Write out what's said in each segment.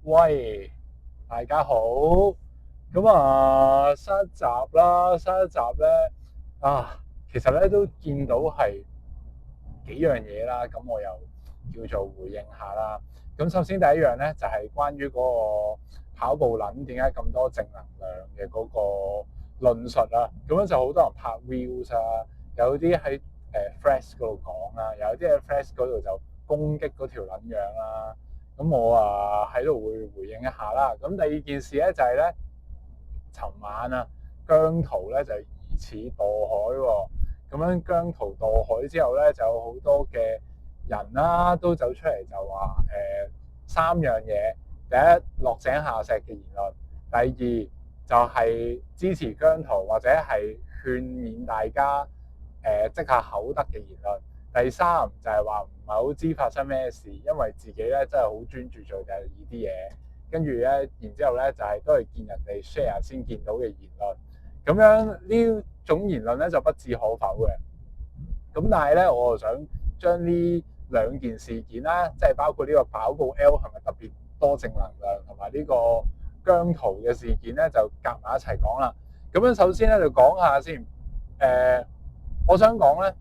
喂，大家好。新一集咧其實咧都見到係幾樣嘢啦，咁我又叫做回應下啦。咁首先第一樣咧就係關於嗰個跑步撚點解咁多正能量嘅嗰個論述啦。咁樣就好多人拍 reels 啊，有啲喺Threads 嗰度講啦，有啲喺 Threads 嗰度就攻擊嗰條撚樣啦。咁我喺度會回應一下啦。咁第二件事咧就係咧，尋晚姜濤咧就疑似墮海喎。咁樣姜濤墮海之後咧，就有好多嘅人啦，都走出嚟就話三樣嘢：第一，落井下石嘅言論；第二就係支持姜濤或者係勸勉大家積下口德嘅言論；第三就係話唔係好知發生咩事，因為自己咧真係好專注做第二啲嘢。跟住咧，然之後咧就係都係見人哋 share 先見到嘅言論。咁樣呢種言論咧就不置可否嘅。咁但係咧，我就想將呢兩件事件啦，即係包括呢個跑步 L 係咪特別多正能量，同埋呢個姜濤嘅事件咧，就夾埋一齊講啦。咁樣首先咧就講下先。我想講咧，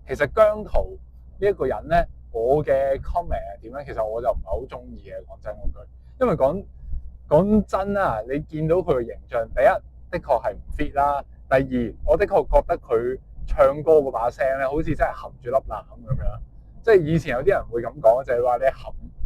其實姜濤呢一個人咧，我嘅 comment 係點咧？其實我就唔係好中意嘅，講真嗰句。因為講真啦，你見到佢嘅形象，第一的確係唔 fit 啦，第二我的確覺得佢唱歌嗰把聲咧，好似真係含住粒攬咁樣。即係以前有啲人會咁講，就係話你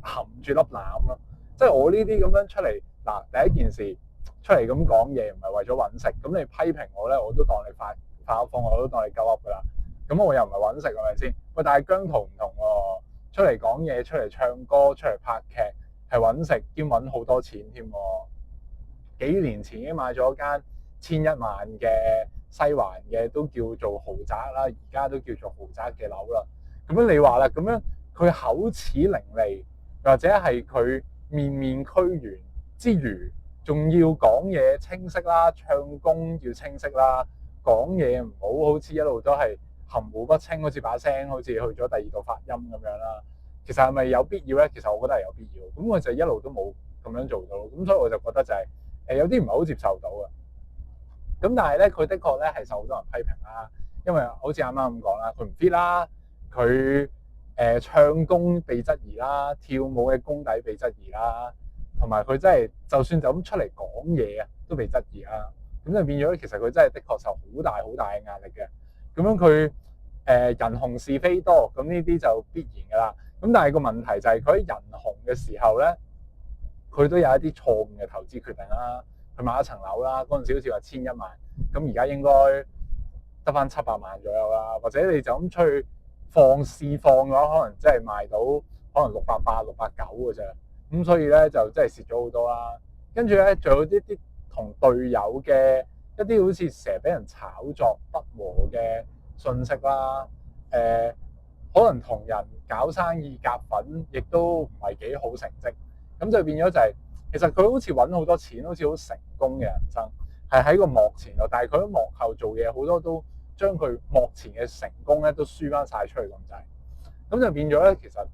含住粒攬咯。即係我呢啲咁樣出嚟嗱，第一件事出嚟咁講嘢，唔係為咗揾食。咁你批評我咧，我都當你發瘋，我都當你鳩噏噶啦。咁我又唔係揾食，係咪先？喂，但係姜濤唔同喎，出嚟講嘢，出嚟唱歌，出嚟拍劇，係揾食兼揾好多錢添。幾年前已經買咗間1,100,000嘅西環嘅都叫做豪宅啦，而家都叫做豪宅嘅樓啦。咁樣你話啦，咁樣佢口齒伶俐，或者係佢面面俱圓之餘，仲要講嘢清晰啦，唱功要清晰啦，講嘢唔好似一路都係含糊不清，好似把聲好似去咗第二度發音咁樣啦。其實係咪有必要咧？其實我覺得係有必要。咁我就一路都冇咁樣做到，咁所以我就覺得就係有啲唔係好接受到嘅。咁但係咧，佢的確咧係受好多人批評啦，因為好似啱啱咁講啦，佢唔 fit 啦，佢唱功被質疑啦，跳舞嘅功底被質疑啦，同埋佢真係就算就咁出嚟講嘢都被質疑啦。咁就變咗其實佢真係的確受好大好大嘅壓力嘅。咁樣佢人紅是非多，咁呢啲就必然噶啦。咁但係個問題就係佢喺人紅嘅時候咧，佢都有一啲錯誤嘅投資決定啦。佢買一層樓啦，嗰陣時好似話1,100,000，咁而家應該得翻700萬左右啦。或者你就咁出去試放嘅話，可能真係賣到可能680、690嘅啫。咁所以咧就真係蝕咗好多啦。跟住咧仲有啲同隊友嘅一啲好似成日俾人炒作不和嘅信息啦。可能同人搞生意夾份，亦都唔係幾好成績。咁就變咗就係，其實佢好似揾好多錢，好似好成功嘅人生，係喺個幕前度，但係佢喺幕後做嘢好多都將佢幕前嘅成功咧都輸翻晒出去咁滯。咁就變咗咧，其實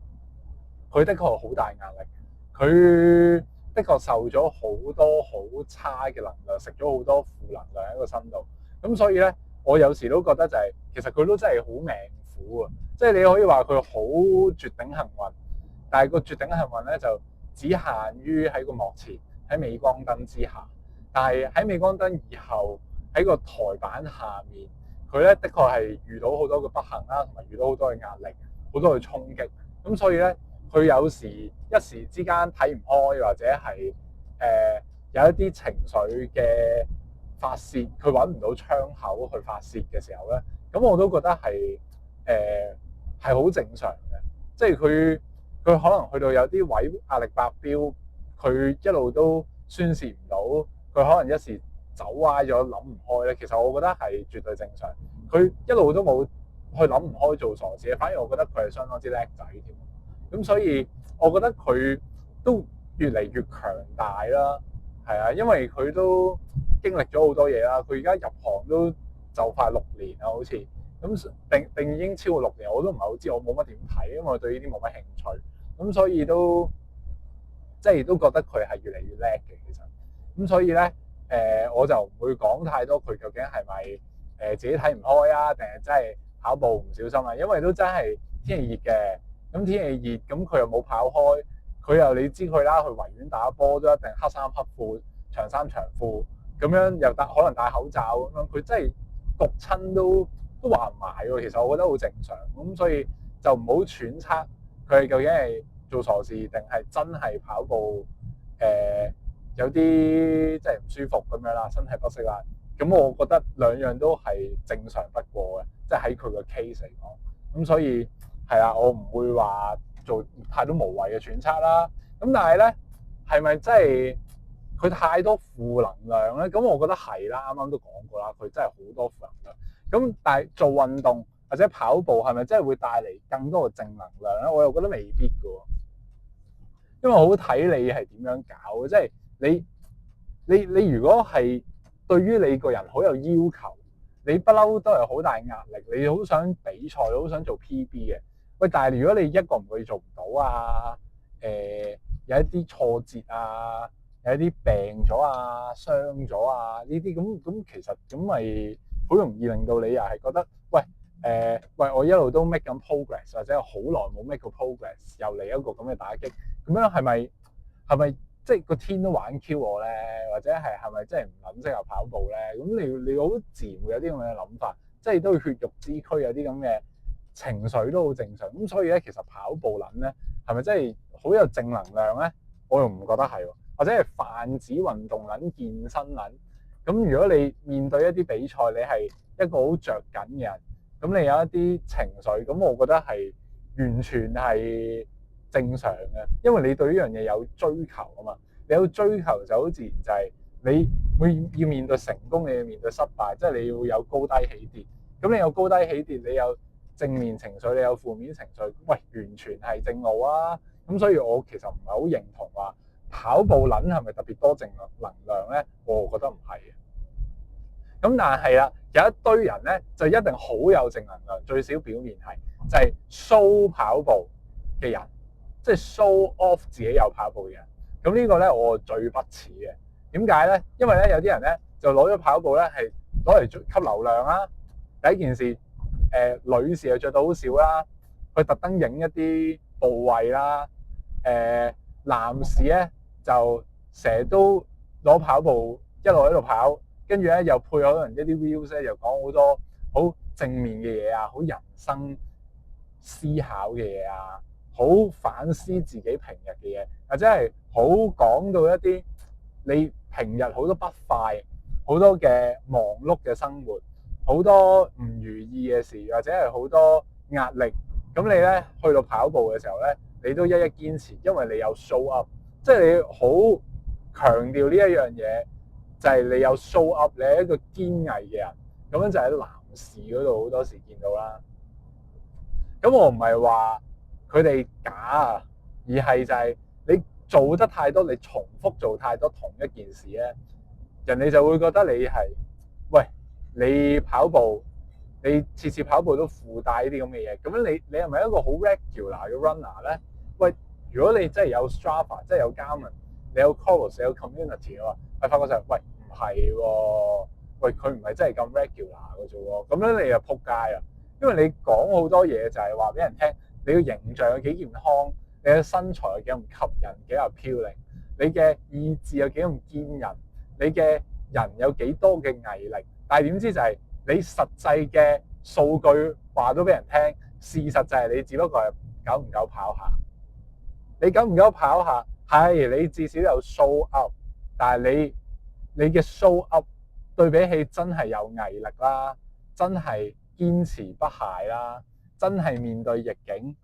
佢的確好大壓力，佢的確受咗好多好差嘅能量，食咗好多負能量喺個身度。咁所以咧，我有時都覺得就係，其實佢都真係好命苦啊！即係你可以話佢好絕頂幸運，但係個絕頂幸運咧就只限於喺個幕前，喺鎂光燈之下。但係喺鎂光燈以後，喺個台板下面，佢咧的確係遇到好多嘅不幸啦，同埋遇到好多嘅壓力，好多嘅衝擊。咁所以咧，佢有時一時之間睇唔開，或者係有一啲情緒嘅發泄，佢揾唔到窗口去發泄嘅時候咧，咁我都覺得係好正常嘅。即係佢可能去到有啲位壓力爆標，佢一路都宣泄唔到，佢可能一時走歪咗諗唔開咧。其實我覺得係絕對正常。佢一路都冇去諗唔開做傻事，反而我覺得佢係相當之叻仔添。咁所以我覺得佢都越嚟越強大啦。係啊，因為佢都經歷咗好多嘢啦。佢而家入行都就快6年啦，好似咁定已經超過6年，我都唔係好知，我冇乜點睇，因為我對呢啲冇乜興趣。咁所以都即係都覺得佢係越嚟越叻嘅其實。咁所以咧我就唔會講太多佢究竟係咪自己睇唔開啊，定係真係跑步唔小心啊？因為都真係天氣熱嘅，咁天氣熱咁佢又冇跑開，佢又你知佢啦，去維園打波都一定黑衫黑褲、長衫長褲咁樣，又可能戴口罩咁樣，佢真係焗親都話唔埋喎。其實我覺得好正常，咁所以就唔好揣測佢究竟係做傻事定係真係跑步有啲即係唔舒服咁樣啦，身體不適啦。咁我覺得兩樣都係正常不過嘅，即係喺佢個 case 嚟講。咁所以係啦，我唔會話做太多無謂嘅揣測啦。咁但係咧，係咪真係佢太多負能量咧？咁我覺得係啦，啱啱都講過啦，佢真係好多負能量。咁但係做運動或者跑步係咪真係會帶嚟更多嘅正能量咧？我又覺得未必㗎，因為好睇你係點樣搞嘅，即係你如果係對於你個人好有要求，你不嬲都係好大壓力，你好想比賽，好想做 PB 嘅。喂，但係如果你一個唔會做唔到啊，有一啲挫折啊，有一啲病咗啊、傷咗啊呢啲咁，其實咁咪好容易令到你又係覺得，喂，我一路都 make 緊 progress， 或者好耐冇 make 過 progress， 又嚟一個咁嘅打擊，咁樣係咪即係個天都玩 Q 我咧？或者係咪真係唔撚適合跑步咧？咁你好自然會有啲咁嘅諗法，即係都要血肉之軀有啲咁嘅情緒都好正常。咁所以咧，其實跑步撚咧係咪真係好有正能量咧？我又唔覺得係喎，或者係泛指運動撚、健身撚。咁如果你面對一啲比賽，你係一個好着緊嘅人，咁你有一啲情緒，咁我覺得係完全係正常嘅，因為你對呢樣嘢有追求啊嘛。你有追求就好自然就係你會要面對成功，你要面對失敗，即係你要有高低起跌。咁你有高低起跌，你有正面情緒，你有負面情緒，喂，完全係正路啊！咁所以我其實唔係好認同話跑步撚係咪特別多正能量咧？我覺得唔係嘅。咁但係啦，有一堆人咧就一定好有正能量，最少表面係就係 show 跑步嘅人，即係 show off 自己有跑步嘅人。咁呢個咧我最不齒嘅。點解咧？因為咧有啲人咧就攞咗跑步咧係攞嚟吸流量啦。第一件事，女士又着到好少啦，佢特登影一啲部位啦。男士咧就成日都攞跑步一路喺度跑，跟住咧又配可能一啲 views 咧，又講好多好正面嘅嘢啊，好人生思考嘅嘢啊，好反思自己平日嘅嘢，或者係好講到一啲你平日好多不快、好多嘅忙碌嘅生活、好多唔如意嘅事，或者係好多壓力。咁你咧去到跑步嘅時候咧，你都一一堅持，因為你有 show up，即係你好強調呢一樣嘢，就係你有 show up，你係一個堅毅嘅人。咁樣就喺男士嗰度好多時見到啦。咁我唔係話佢哋假啊，而係就係你做得太多，你重複做太多同一件事咧，人哋就會覺得你係，喂，你跑步，你次次跑步都附帶呢啲咁嘅嘢，咁樣你係咪一個好 regular 嘅 runner 咧？喂，如果你真係有 Strava，即係有 Garmin，你有 Chorus，你有 community 嘅話，係發覺就係，喂，唔係喎，喂，佢唔係真係咁 regular 嘅啫喎，咁樣你就撲街啦。因為你講好多嘢就係話俾人聽，你個形象有幾健康，你嘅身材有幾咁吸引，幾咁漂亮，你嘅意志有幾咁堅韌，你嘅人有幾多嘅毅力。但係點知就係你實際嘅數據話到俾人聽，事實就係你只不過係久唔久跑下。你久唔久跑下，係你至少有 show up， 但係你嘅 show up 對比起真係有毅力啦，真係堅持不懈啦，真係面對逆境，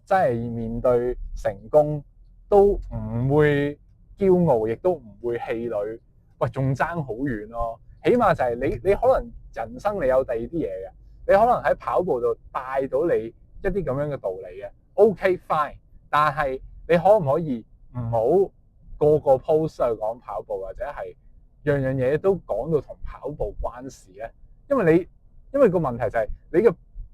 真係面對成功都唔會驕傲，亦都唔會氣餒。喂，仲爭好遠咯。起碼就係你可能人生你有第二啲嘢嘅，你可能喺跑步度帶到你一啲咁樣嘅道理嘅。OK fine， 但係你可唔可以唔好個個 post 去講跑步，或者係樣樣嘢都講到同跑步關事咧？因為個問題就係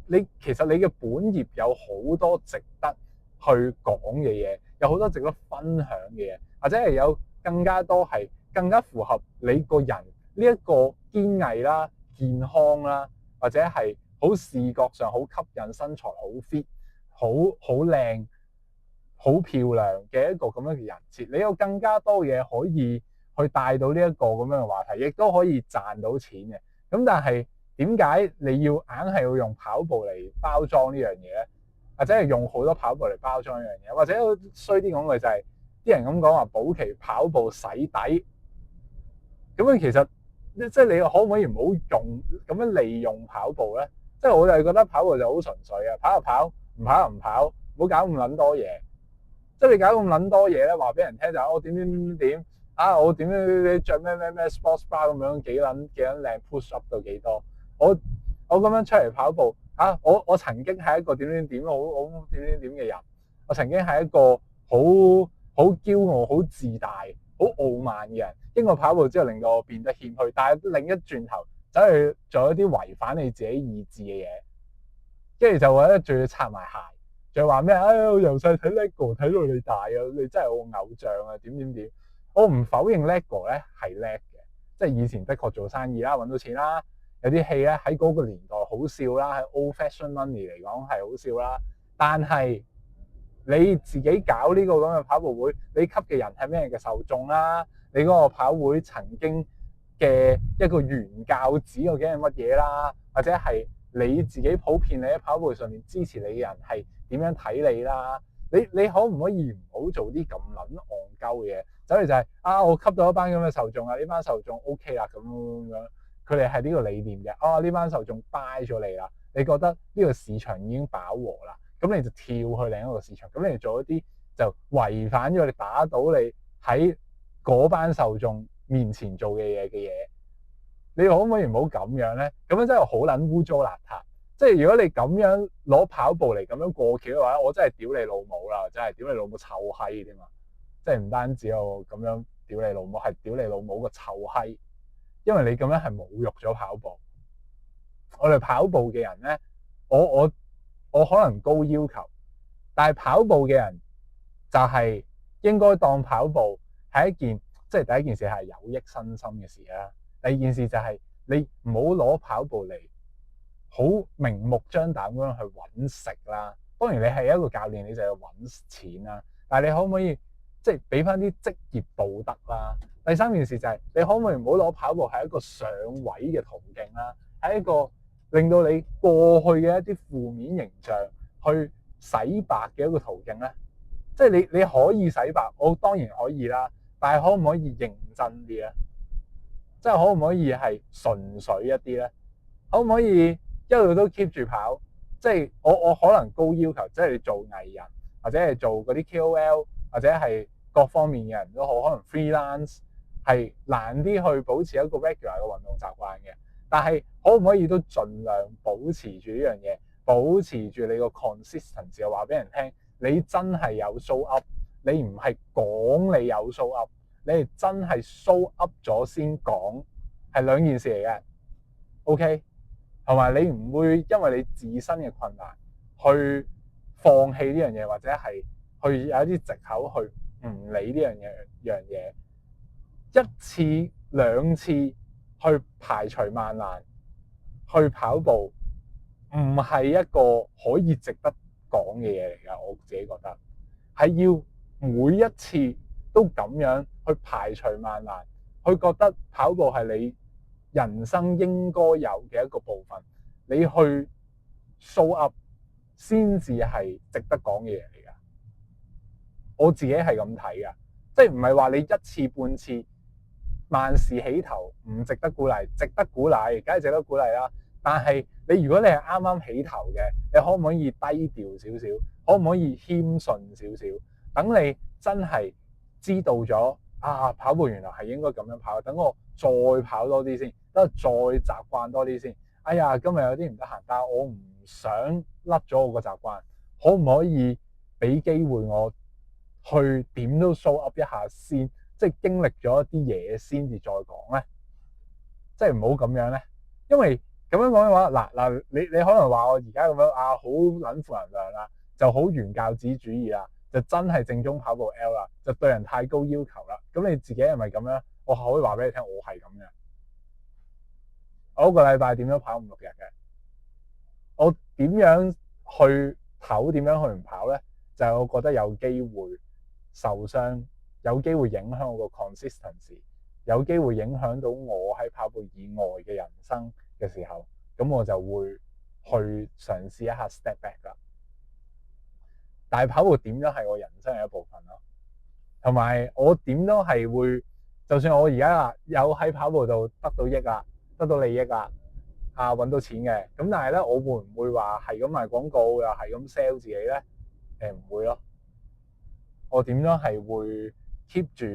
你其實你嘅本業有好多值得去講嘅嘢，有好多值得分享嘅嘢，或者係有更加多係更加符合你個人呢一個堅毅啦、健康啦，或者係好視覺上好吸引、身材好 fit、好靚、好漂亮嘅一個咁樣嘅人設。你有更加多嘢可以去帶到呢一個咁樣嘅話題，亦都可以賺到錢嘅。咁但係點解你要硬係要用跑步嚟包裝呢樣嘢咧？或者係用好多跑步嚟包裝呢樣嘢？或者衰啲講句就係啲人咁講話保期跑步洗底。咁樣其實即係你可唔可以唔好用咁樣利用跑步咧？即係我就係覺得跑步就好純粹啊，跑就跑，唔跑就唔跑，唔好搞咁撚多嘢。即係你搞咁撚多嘢咧，話俾人聽就我點點點啊，我點點着咩 sports bra 咁樣幾撚靚 push up 到幾多？我咁樣出嚟跑步啊！我曾經係一個點點點好點點點嘅人，我曾經係一個好驕傲、好自大、好傲慢嘅人。經過跑步之後，令到我變得謙虛，但係另一轉頭走去做一啲違反你自己意志嘅嘢，跟住就覺得仲要擦埋鞋，仲要話咩？我由細睇 LEGO 睇到你大啊！你真係我偶像啊！點點點，我唔否認 LEGO 咧係叻嘅，即係以前的確做生意啦，揾到錢啦。有啲戲咧喺嗰個年代好笑啦，喺 old fashion money 嚟講係好笑啦。但係你自己搞呢個咁嘅跑步會，你吸嘅人係咩嘅受眾啦？你嗰個跑會曾經嘅一個原教旨究竟係乜嘢啦？或者係你自己普遍你喺跑步上面支持你嘅人係點樣睇你啦？你可唔可以唔好做啲咁撚戇鳩嘅嘢？走嚟就係我吸到一班咁嘅受眾啊，呢班受眾 OK 啦咁樣。佢哋係呢個理念嘅，呢班受眾 buy 咗你啦，你覺得呢個市場已經飽和啦，咁你就跳去另一個市場，咁你做一啲就違反咗你打倒你喺嗰班受眾面前做嘅嘢，你可唔可以唔好咁樣咧？咁樣真係好撚污糟邋遢。即係如果你咁樣攞跑步嚟咁樣過橋嘅話，我真係屌你老母啦，真係屌你老母臭閪添嘛！即係唔單止有咁樣屌你老母，係屌你老母個臭閪。因為你咁樣係侮辱咗跑步。我哋跑步嘅人咧，我可能高要求，但係跑步嘅人就係應該當跑步係一件，即係第一件事係有益身心嘅事啦。第二件事就係你唔好攞跑步嚟好明目張膽咁樣去揾食啦。當然你係一個教練，你就要揾錢啦。但係你可唔可以即係俾翻啲職業道德啦？第三件事就係你可唔可以唔好攞跑步係一個上位嘅途徑啦，係一個令到你過去嘅一啲負面形象去洗白嘅一個途徑咧？即係你可以洗白，我當然可以啦，但係可唔可以認真啲咧？即係可唔可以係純粹一啲咧？可唔可以一路都 keep 住跑？即係我可能高要求，即係你做藝人或者係做嗰啲 KOL 或者係各方面嘅人都好，可能 freelance。係難啲去保持一個 regular 嘅運動習慣嘅，但係可唔可以都盡量保持住呢樣嘢，保持住你個 consistency， 話俾人聽，你真係有 show up，你唔係講你有 show up，你係真係 show up 咗先講，係兩件事嚟嘅。OK， 同埋你唔會因為你自身嘅困難去放棄呢樣嘢，或者係去有一啲藉口去唔理呢樣嘢。一次兩次去排除萬難去跑步，唔係一個可以值得講嘅嘢嚟㗎。我自己覺得係要每一次都咁樣去排除萬難，去覺得跑步係你人生應該有嘅一個部分，你去 show up 先至係值得講嘅嘢嚟㗎。我自己係咁睇㗎，即係唔係話你一次半次萬事起頭唔值得鼓勵，值得鼓勵，梗係值得鼓勵啦。但係你如果你係啱啱起頭嘅，你可唔可以低調少少？可唔可以謙遜少少？等你真係知道咗跑步原來係應該咁樣跑，等我再跑多啲先，等我再習慣多啲先。哎呀，今日有啲唔得閒，但係我唔想甩咗我個習慣，可唔可以俾機會我去點都 show up 一下先？即係經歷咗一啲嘢先至再講咧，即係唔好咁樣咧。因為咁樣講嘅話，嗱，你可能話我而家咁樣好撚負能量啦，就好原教旨主義啦。就真係正宗跑步 L 啦，就對人太高要求啦。咁你自己係咪咁樣？我可以話俾你聽，我係咁嘅。我一個禮拜點樣跑5、6日嘅？我點樣去跑？點樣去唔跑咧？就係我覺得有機會受傷，有機會影響我個 consistency，有機會影響到我喺跑步以外嘅人生嘅時候，咁我就會去嘗試一下 step back 啦。但係跑步點都係我人生嘅一部分咯，同埋我點都係會，就算我而家有喺跑步度得到益啦，得到利益啦，揾到錢嘅，咁但係咧，我會唔會話係咁賣廣告又係咁 sell 自己咧？唔會咯，我點都係會 keep 住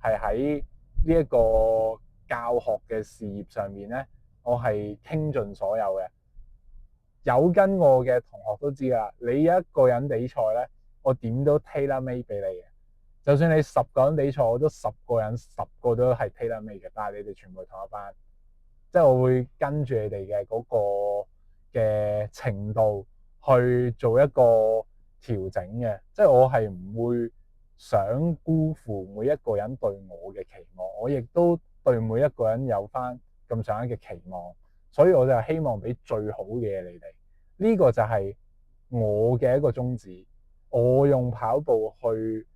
係喺呢一個教學嘅事業上面咧，我係傾盡所有嘅。有跟我嘅同學都知啦，你一個人比賽咧，我點都 tailor made 俾你嘅。就算你10個人比賽，我都10個人10個都係 tailor made 嘅，但係你哋全部同一班，即係我會跟住你哋嘅嗰個嘅程度去做一個調整嘅，即係我係唔會想辜負每一個人對我嘅期望，我亦都對每一個人有翻咁上下嘅期望。所以我就希望俾最好嘅嘢你哋，呢個就係我嘅一個宗旨。我用跑步去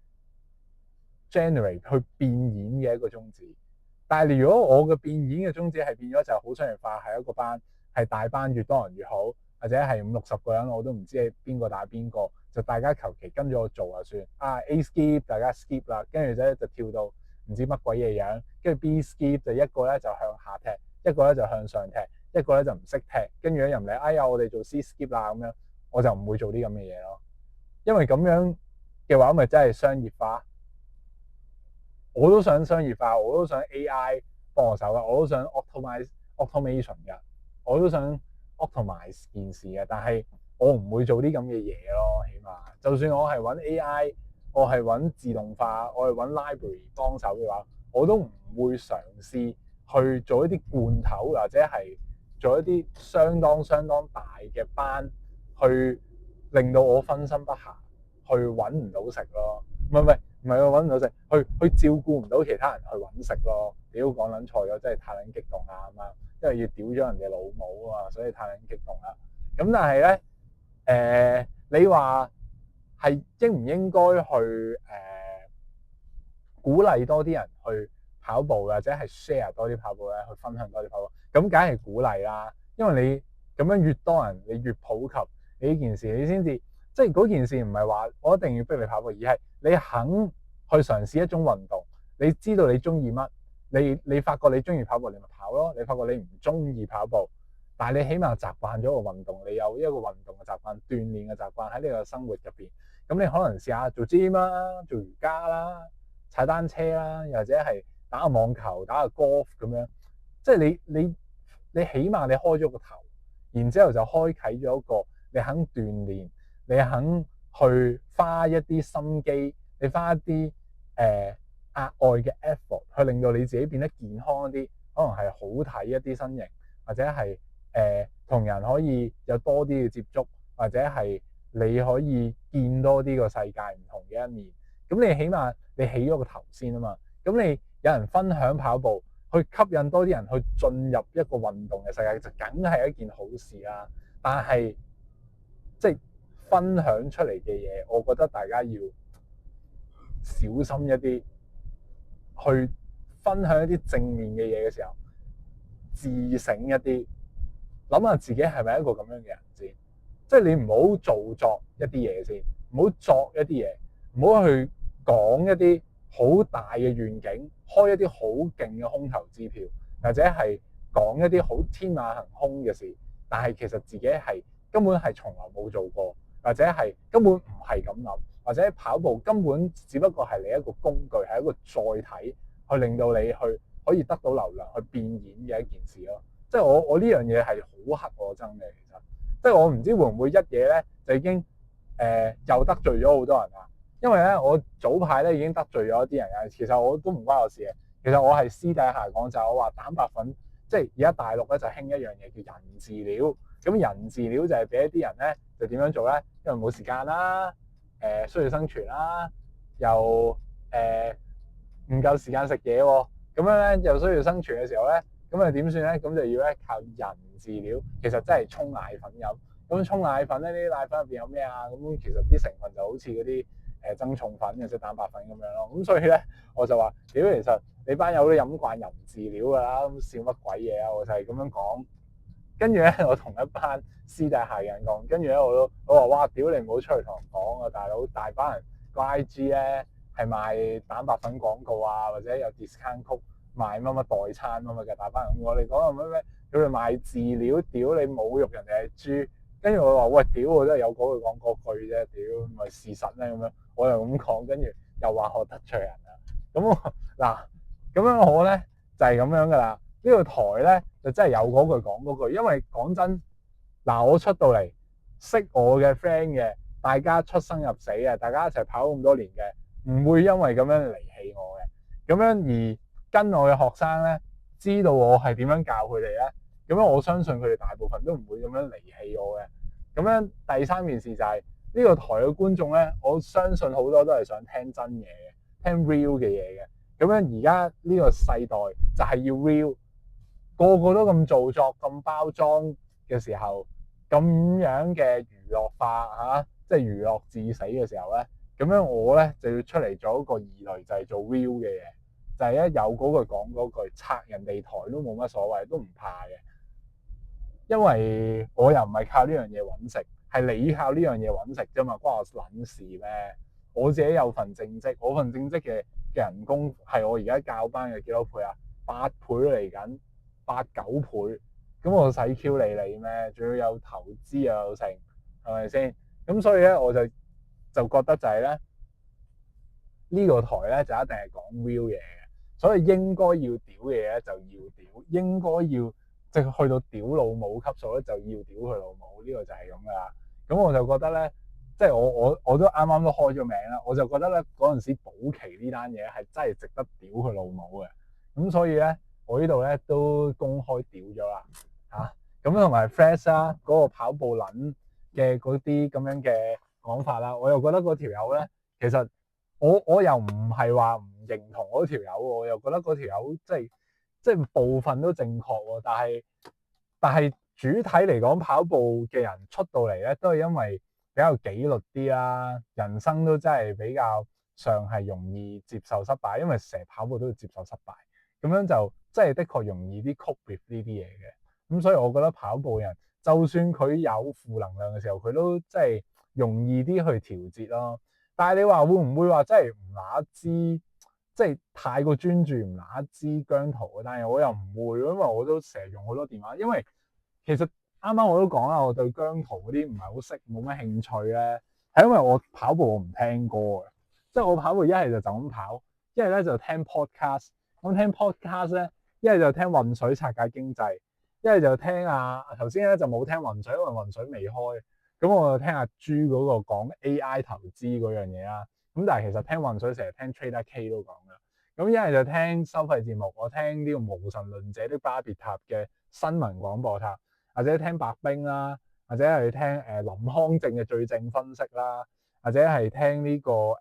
generate 去變現嘅一個宗旨。但係如果我嘅變現嘅宗旨係變咗就好商業化，係一個班係大班，越多人越好，或者係50、60個人我都唔知係邊個打邊個，就大家求其跟住我做就算。A skip 大家 skip 啦，跟住咧就跳到唔知乜鬼嘢樣，跟住 B skip 就一個咧就向下踢，一個咧就向上踢。一個咧就唔識踢，跟住咧又唔理，哎呀我哋做 C skip 啦咁樣，我就唔會做啲咁嘅嘢咯。因為咁樣嘅話，咪真係商業化。我都想商業化，我都想 AI 幫我手噶，我都想 automation 噶，我都想 optimize 件事嘅。但係我唔會做啲咁嘅嘢咯，起碼就算我係揾 AI，我係揾自動化，我係揾 library 幫手嘅話，我都唔會嘗試去做一啲罐頭或者係做一啲相當大嘅班，去令到我分心不暇，去揾唔到食咯。唔係我揾唔到食，去照顧唔到其他人去揾食咯。屌講撚錯咗，真係太撚激動啦啱啱，因為要屌咗人哋老母啊，所以太撚激動啦。咁但係咧，你話係應唔應該去鼓勵多啲人去跑步，或者係 share 多啲跑步咧，去分享多啲跑步？咁梗係鼓勵啦，因為你咁樣越多人，你越普及你呢件事，你先至即係嗰件事唔係話我一定要逼你跑步，而係你肯去嘗試一種運動。你知道你中意乜，你發覺你中意跑步，你咪跑咯。你發覺你唔中意跑步，但係你起碼習慣咗個運動，你有一個運動嘅習慣、鍛鍊嘅習慣喺你個生活入邊。咁你可能試下做 gym 啦、做瑜伽啦、踩單車啦，又或者係打下網球、打下 golf 咁樣。即係你起碼你開咗個頭，然之後就開啟咗一個你肯鍛鍊，你肯去花一啲心機，你花一啲額外嘅 effort 去令到你自己變得健康一啲，可能係好睇一啲身形，或者係同人可以有多啲嘅接觸，或者係你可以見多啲個世界唔同嘅一面。咁你起碼你起咗個頭先啊嘛。咁你有人分享跑步，去吸引多啲人去進入一個運動嘅世界，就梗係一件好事啦。但係即係分享出嚟嘅嘢，我覺得大家要小心一啲。去分享一啲正面嘅嘢嘅時候，自省一啲，諗下自己係咪一個咁樣嘅人先。即係你唔好做作一啲嘢先，唔好作一啲嘢，唔好去講一啲好大嘅願景，開一啲好勁嘅空頭支票，或者係講一啲好天馬行空嘅事，但係其實自己係根本係從來冇做過，或者係根本唔係咁諗。或者跑步根本只不過係你一個工具，係一個載體，去令到你去可以得到流量去變現嘅一件事咯。即係我呢樣嘢係好黑我憎嘅，其實即係我唔知會唔會一嘢咧就已經又得罪咗好多人啦。因為咧我早排咧已經得罪咗一啲人嘅，其實我都唔關我事嘅。其實我係私底下講就係我話蛋白粉，即係而家大陸咧就興一樣嘢叫人飼料。咁人飼料就係俾一啲人咧就點樣做咧？因為冇時間啦。需要生存啦，又唔夠時間食嘢喎，咁樣咧又需要生存嘅時候咧，咁啊點算咧？咁就要咧靠人飼料，其實真係沖奶粉飲。咁沖奶粉咧，呢啲奶粉入邊有咩啊？咁其實啲成分就好似嗰啲增重粉嘅即係蛋白粉咁樣咯。咁所以咧，我就話：屌，其實你班友都飲慣人飼料㗎啦，咁笑乜鬼嘢啊？我就係咁樣講。跟住咧，我同一班師弟下人講，跟住咧我話：哇，屌你唔好出去同人講啊，大佬，大班人個 IG 咧係賣蛋白粉廣告啊，或者有 discount code 賣乜乜代餐乜乜嘅大班人，我哋講話乜咩？屌你賣飼料，屌你侮辱人哋係豬。跟住我話：喂，屌我真係有嗰句講嗰句啫，屌咪事實咧咁樣。我又咁講，跟住又話我得罪人啊。咁我嗱咁樣我咧就係咁樣噶啦。呢個台咧就真係有嗰句講嗰句，因為講真嗱，我出到嚟識我嘅 friend 嘅，大家出生入死嘅，大家一齊跑咁多年嘅，唔會因為咁樣離棄我嘅。咁樣而跟我嘅學生咧，知道我係點樣教佢哋咧，咁樣我相信佢哋大部分都唔會咁樣離棄我嘅。咁樣第三件事就係呢個台嘅觀眾咧，我相信好多都係想聽真嘢嘅，聽 real 嘅嘢嘅。咁樣而家呢個世代就係要 real。個個都咁做作、咁包裝嘅時候，咁樣嘅娛樂化即係娛樂至死嘅時候咧，咁樣我咧就要出嚟做一個異類，就係做 real 嘅嘢，就係一有嗰句講嗰句，拆人哋台都冇乜所謂，都唔怕嘅，因為我又唔係靠呢樣嘢揾食，係你靠呢樣嘢揾食啫嘛，關我撚事咩？我自己有份正職，我份正職嘅人工係我而家教班嘅幾多倍啊？8倍嚟緊。8、9倍，咁我使 Q 理你咩？仲要有投資又有成，係咪先？咁所以咧，我就覺得就係咧，呢個台咧就一定係講 real 嘢嘅，所以應該要屌嘅嘢咧就要屌，應該要即係去到屌老母級數咧就要屌佢老母，呢個就係咁噶啦。咁我就覺得咧，即係我都啱啱都開咗名啦，我就覺得咧嗰陣時保期呢單嘢係真係值得屌佢老母嘅，咁所以咧。我呢度咧都公開屌咗啦嚇，咁同埋 Flash 啦嗰個跑步撚嘅嗰啲咁樣嘅講法啦，我又覺得嗰條友咧，其實我又唔係話唔認同嗰條友，我又覺得嗰條友即係部分都正確喎，但係主體嚟講，跑步嘅人出到嚟咧，都係因為比較紀律啲啦，人生都真係比較上係容易接受失敗，因為成日跑步都要接受失敗。咁樣就真係的確容易啲 cope with 呢啲嘢嘅，咁所以我覺得跑步人就算佢有負能量嘅時候，佢都真係容易啲去調節咯。但係你話會唔會話真係唔拿一支，即係太過專注唔拿一支姜濤？但係我又唔會，因為我都成日用好多電話。因為其實啱啱我都講啦，我對姜濤嗰啲唔係好識，冇乜興趣咧，係因為我跑步我唔聽歌嘅，即係我跑步一係就咁跑，一係咧就聽 podcast。咁聽 podcast 咧，一係就聽渾水拆解經濟，一係就聽頭先咧就冇聽渾水，因為渾水未開。咁我就聽阿朱嗰個講 AI 投資嗰樣嘢啦。咁但係其實聽渾水成日聽 Trader K 都講嘅。咁一係就聽收費節目，我聽呢個無神論者的巴別塔嘅新聞廣播塔，或者聽白兵啦，或者係聽林康正嘅最正分析啦，或者係聽呢個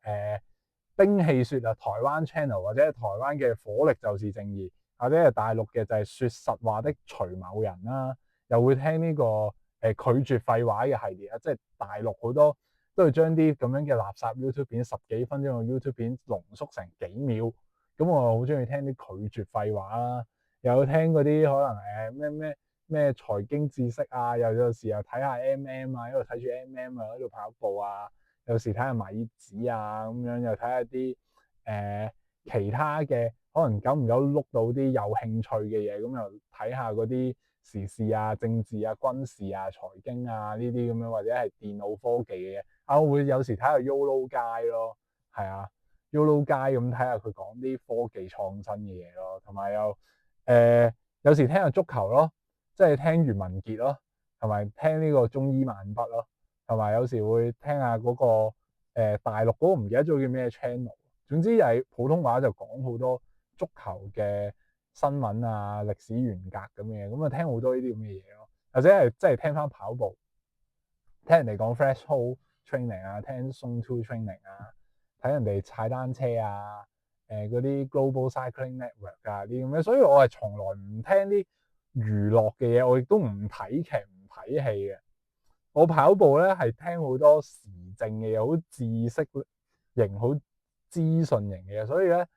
兵器說啊，台灣 channel 或者係台灣嘅火力就是正義，或者係大陸嘅就係說實話的徐某人啦，又會聽呢個拒絕廢話嘅系列啊，即係大陸好多都係將啲咁樣嘅垃圾 YouTube 片10幾分鐘嘅 YouTube 片濃縮成幾秒，咁我好中意聽啲拒絕廢話啦，又有聽嗰啲可能咩財經知識啊，又有時又睇下 MM 啊，一路睇住 MM 啊喺度跑步啊。有時睇下米子啊，咁樣又睇下啲其他嘅，可能久唔久碌到啲有興趣嘅嘢，咁又睇下嗰啲時事啊、政治啊、軍事啊、財經啊呢啲咁樣，或者係電腦科技嘅嘢。我會有時睇下 Yolo 街咯，係啊 Yolo 街咁睇下佢講啲科技創新嘅嘢咯，同埋有時聽下足球咯，即係聽余文傑咯，同埋聽呢個中醫萬筆咯。同埋有時會聽下嗰個大陸嗰個唔記得咗叫咩 channel， 總之係普通話就講好多足球嘅新聞啊、歷史沿革咁嘅嘢，咁啊聽好多呢啲咁嘅嘢咯，或者係即係聽翻跑步，聽人哋講 threshold training 啊，聽 Zone 2 training 啊，睇人哋踩單車啊，嗰啲 Global Cycling Network 啊啲咁嘅，所以我係從來唔聽啲娛樂嘅嘢，我亦都唔睇劇唔睇戲嘅。我跑步咧係聽好多時政嘅嘢，好知識型、好資訊型嘅嘢，所以咧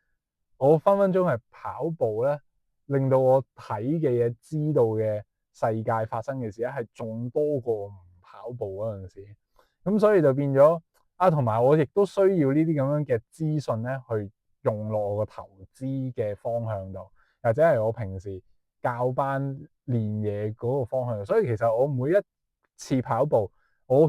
我分分鐘係跑步咧，令到我睇嘅嘢、知道嘅世界發生嘅事咧，係仲多過唔跑步嗰陣時。咁所以就變咗啊，同埋我亦都需要呢啲咁樣嘅資訊咧，去用落我個投資嘅方向度，或者係我平時教班練嘢嗰個方向度。所以其實我每一次跑步，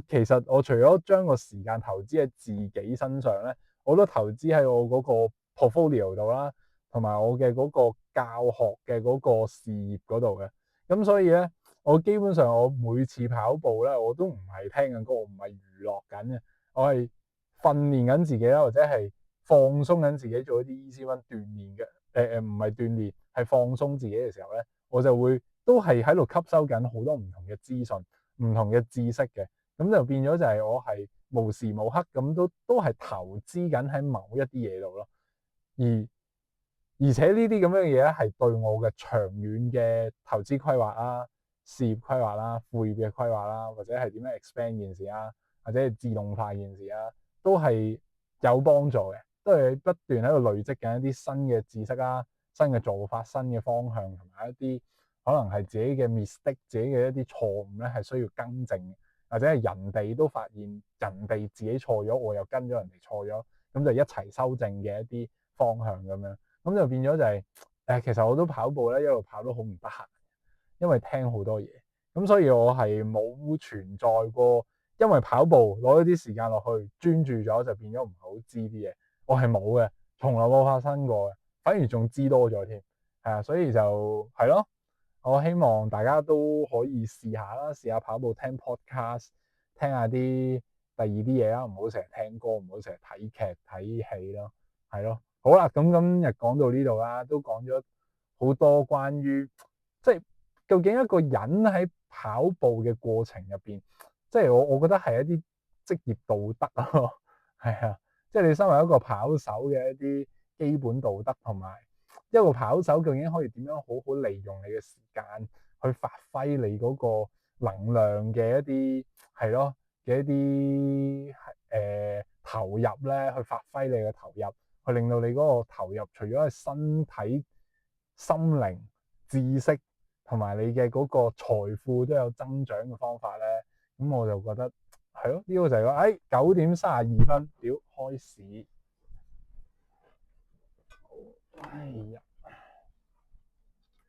其實我除咗將個時間投資喺自己身上咧，我都投資喺我嗰個 portfolio 度啦，同埋我嘅嗰個教學嘅嗰個事業嗰度嘅。咁所以咧，我基本上我每次跑步咧，我都唔係聽緊歌，我唔係娛樂緊嘅，我係訓練緊自己啦，或者係放鬆緊自己做一啲 easy run 鍛鍊嘅。唔係鍛鍊，係放鬆自己嘅時候咧，我就會都係喺度吸收緊好多唔同嘅資訊、唔同嘅知識嘅。咁就變咗就係我係無時無刻咁都係投資緊喺某一啲嘢度咯。而且呢啲咁樣嘅嘢咧，係對我嘅長遠嘅投資規劃啦、事業規劃啦、副業嘅規劃啦，或者係點樣 expand 件事啊，或者係自動化件事啊，都係有幫助嘅，都係不斷喺度累積緊一啲新嘅知識啦、新嘅做法、新嘅方向，同埋一啲可能係自己嘅 mistake、自己嘅一啲錯誤咧，係需要更正，或者係人哋都發現人哋自己錯咗，我又跟咗人哋錯咗，咁就一齊修正嘅一啲方向咁樣。咁就變咗就係其實我都跑步咧，一路跑都好唔得閒，因為聽好多嘢，咁所以我係冇存在過，因為跑步攞一啲時間落去專注咗，就變咗唔係好知啲嘢。我係冇嘅，從來冇發生過嘅，反而仲知多咗添。係啊，所以就係咯，我希望大家都可以試下啦，試下跑步，聽 podcast，聽下啲第二啲嘢啦，唔好成日聽歌，唔好成日睇劇睇戲咯，係咯。好啦，咁今日講到呢度啦，都講咗好多關於即係究竟一個人喺跑步嘅過程入邊，即係我覺得係一啲職業道德咯，係啊，即係你身為一個跑手嘅一啲基本道德，同埋一個跑手究竟可以點樣好好利用你嘅時間去發揮你嗰個能量嘅一啲係咯嘅一啲投入咧，去發揮你嘅投入。去令到你嗰個投入，除咗係身體、心靈、知識同埋你嘅嗰個財富都有增長嘅方法咧，咁我就覺得係咯，呢個就係個9:32，屌開始，哎呀〜